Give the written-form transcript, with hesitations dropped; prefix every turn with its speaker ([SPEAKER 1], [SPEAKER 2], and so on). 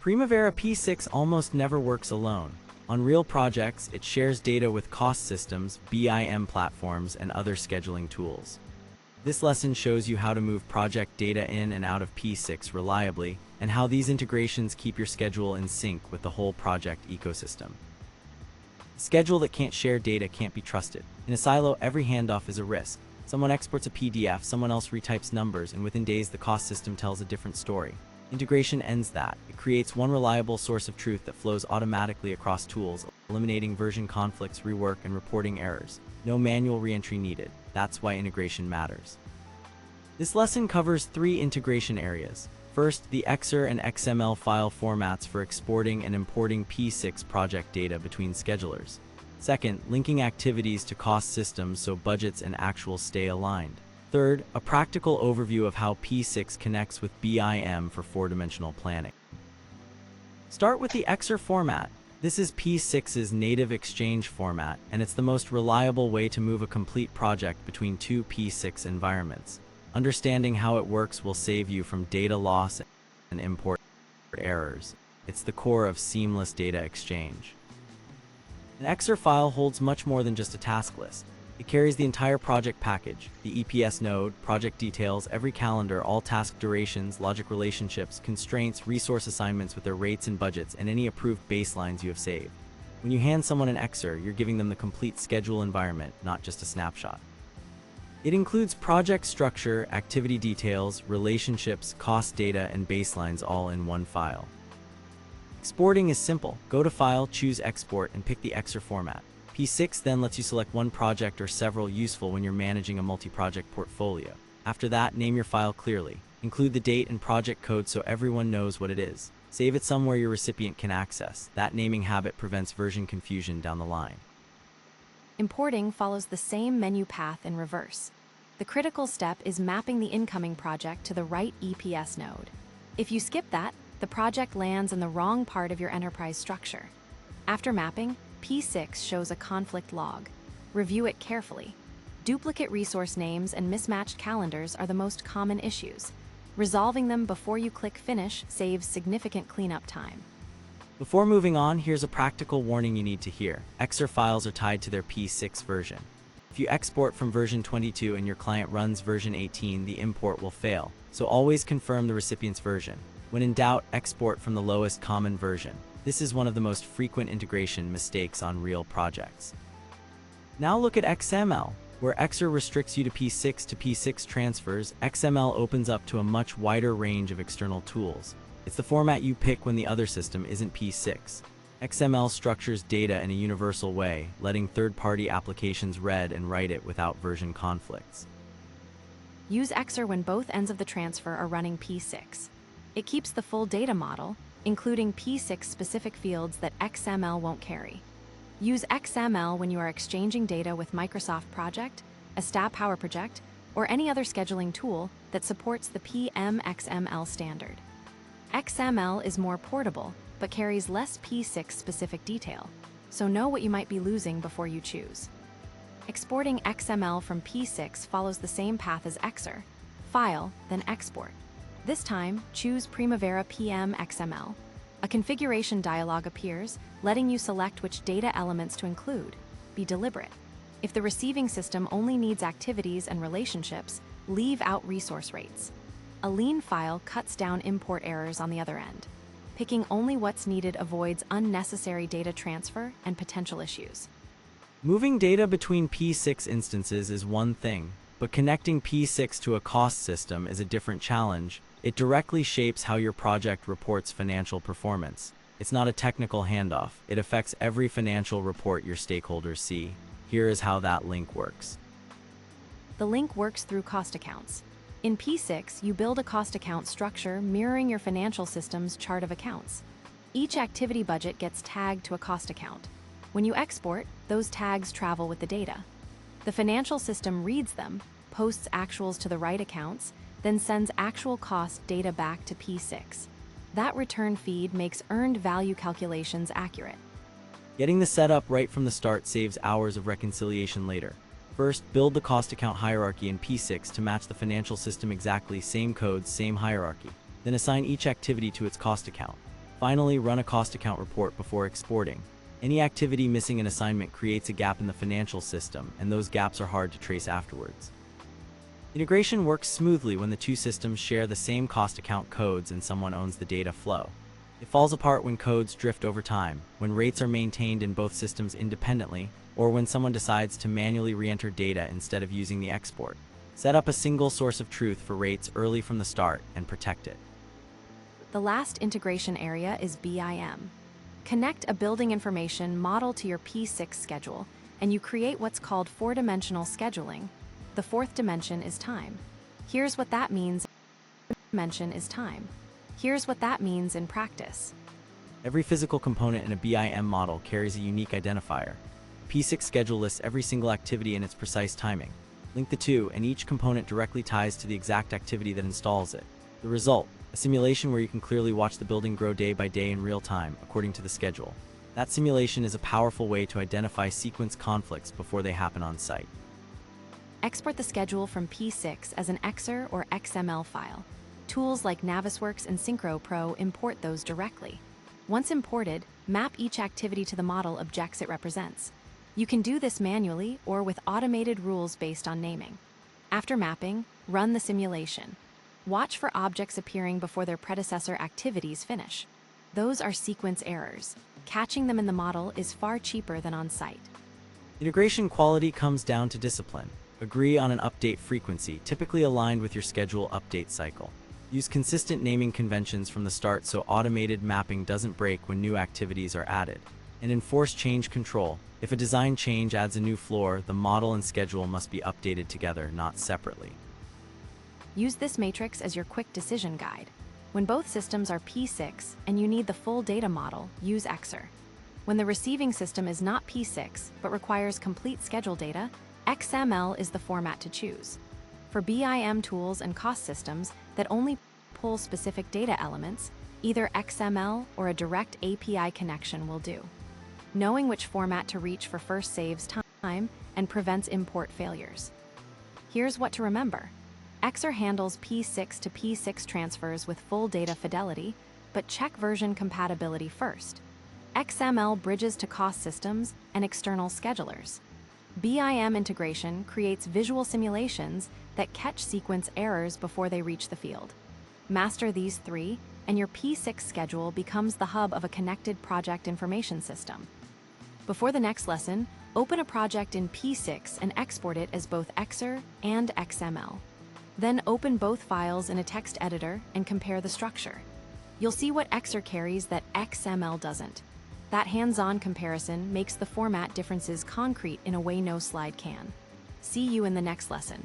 [SPEAKER 1] Primavera P6 almost never works alone. On real projects, it shares data with cost systems, BIM platforms, and other scheduling tools. This lesson shows you how to move project data in and out of P6 reliably, and how these integrations keep your schedule in sync with the whole project ecosystem. A schedule that can't share data can't be trusted. In a silo, every handoff is a risk. Someone exports a PDF, someone else retypes numbers, and within days the cost system tells a different story. Integration ends that. It creates one reliable source of truth that flows automatically across tools, eliminating version conflicts, rework, and reporting errors. No manual reentry needed. That's why integration matters. This lesson covers 3 integration areas. First, the XER and XML file formats for exporting and importing P6 project data between schedulers. Second, linking activities to cost systems so budgets and actuals stay aligned. Third, a practical overview of how P6 connects with BIM for 4-dimensional planning. Start with the XER format. This is P6's native exchange format, and it's the most reliable way to move a complete project between 2 P6 environments. Understanding how it works will save you from data loss and import errors. It's the core of seamless data exchange. An XER file holds much more than just a task list. It carries the entire project package, the EPS node, project details, every calendar, all task durations, logic relationships, constraints, resource assignments with their rates and budgets, and any approved baselines you have saved. When you hand someone an XER, you're giving them the complete schedule environment, not just a snapshot. It includes project structure, activity details, relationships, cost data, and baselines all in one file. Exporting is simple. Go to File, choose Export, and pick the XER format. P6 then lets you select one project or several, useful when you're managing a multi-project portfolio. After that, name your file clearly. Include the date and project code so everyone knows what it is. Save it somewhere your recipient can access. That naming habit prevents version confusion down the line.
[SPEAKER 2] Importing follows the same menu path in reverse. The critical step is mapping the incoming project to the right EPS node. If you skip that, the project lands in the wrong part of your enterprise structure. After mapping, P6 shows a conflict log. Review it carefully. Duplicate resource names and mismatched calendars are the most common issues. Resolving them before you click Finish saves significant cleanup time.
[SPEAKER 1] Before moving on, here's a practical warning you need to hear. XER files are tied to their P6 version. If you export from version 22 and your client runs version 18, the import will fail. So always confirm the recipient's version. When in doubt, export from the lowest common version. This is one of the most frequent integration mistakes on real projects. Now look at XML. Where XER restricts you to P6 transfers, XML opens up to a much wider range of external tools. It's the format you pick when the other system isn't P6. XML structures data in a universal way, letting third-party applications read and write it without version conflicts.
[SPEAKER 2] Use XER when both ends of the transfer are running P6. It keeps the full data model, including P6 specific fields that XML won't carry. Use XML when you are exchanging data with Microsoft Project, a STAB Power Project, or any other scheduling tool that supports the XML standard. XML is more portable, but carries less P6 specific detail, so know what you might be losing before you choose. Exporting XML from P6 follows the same path as XER: File, then Export. This time, choose Primavera XML. A configuration dialog appears, letting you select which data elements to include. Be deliberate. If the receiving system only needs activities and relationships, leave out resource rates. A lean file cuts down import errors on the other end. Picking only what's needed avoids unnecessary data transfer and potential issues.
[SPEAKER 1] Moving data between P6 instances is one thing, but connecting P6 to a cost system is a different challenge. It directly shapes how your project reports financial performance. It's not a technical handoff. It affects every financial report your stakeholders see. Here is how that link works.
[SPEAKER 2] The link works through cost accounts. In P6, you build a cost account structure mirroring your financial system's chart of accounts. Each activity budget gets tagged to a cost account. When you export, those tags travel with the data. The financial system reads them, posts actuals to the right accounts, then sends actual cost data back to P6. That return feed makes earned value calculations accurate.
[SPEAKER 1] Getting the setup right from the start saves hours of reconciliation later. First, build the cost account hierarchy in P6 to match the financial system exactly, same codes, same hierarchy. Then assign each activity to its cost account. Finally, run a cost account report before exporting. Any activity missing an assignment creates a gap in the financial system, and those gaps are hard to trace afterwards. Integration works smoothly when the two systems share the same cost account codes and someone owns the data flow. It falls apart when codes drift over time, when rates are maintained in both systems independently, or when someone decides to manually re-enter data instead of using the export. Set up a single source of truth for rates early from the start and protect it.
[SPEAKER 2] The last integration area is BIM. Connect a building information model to your P6 schedule, and you create what's called four-dimensional scheduling. The fourth dimension is time. Here's what that means. Here's what that means in practice.
[SPEAKER 1] Every physical component in a BIM model carries a unique identifier. P6 schedule lists every single activity and its precise timing. Link the two, and each component directly ties to the exact activity that installs it. The result: a simulation where you can clearly watch the building grow day by day in real time, according to the schedule. That simulation is a powerful way to identify sequence conflicts before they happen on site.
[SPEAKER 2] Export the schedule from P6 as an XER or XML file. Tools like Navisworks and Synchro Pro import those directly. Once imported, map each activity to the model objects it represents. You can do this manually or with automated rules based on naming. After mapping, run the simulation. Watch for objects appearing before their predecessor activities finish. Those are sequence errors. Catching them in the model is far cheaper than on site.
[SPEAKER 1] Integration quality comes down to discipline. Agree on an update frequency, typically aligned with your schedule update cycle. Use consistent naming conventions from the start so automated mapping doesn't break when new activities are added. And enforce change control. If a design change adds a new floor, the model and schedule must be updated together, not separately.
[SPEAKER 2] Use this matrix as your quick decision guide. When both systems are P6 and you need the full data model, use XER. When the receiving system is not P6 but requires complete schedule data, XML is the format to choose. For BIM tools and cost systems that only pull specific data elements, either XML or a direct API connection will do. Knowing which format to reach for first saves time and prevents import failures. Here's what to remember. XER handles P6 to P6 transfers with full data fidelity, but check version compatibility first. XML bridges to cost systems and external schedulers. BIM integration creates visual simulations that catch sequence errors before they reach the field. Master these three, and your P6 schedule becomes the hub of a connected project information system. Before the next lesson, open a project in P6 and export it as both XER and XML. Then open both files in a text editor and compare the structure. You'll see what XER carries that XML doesn't. That hands-on comparison makes the format differences concrete in a way no slide can. See you in the next lesson.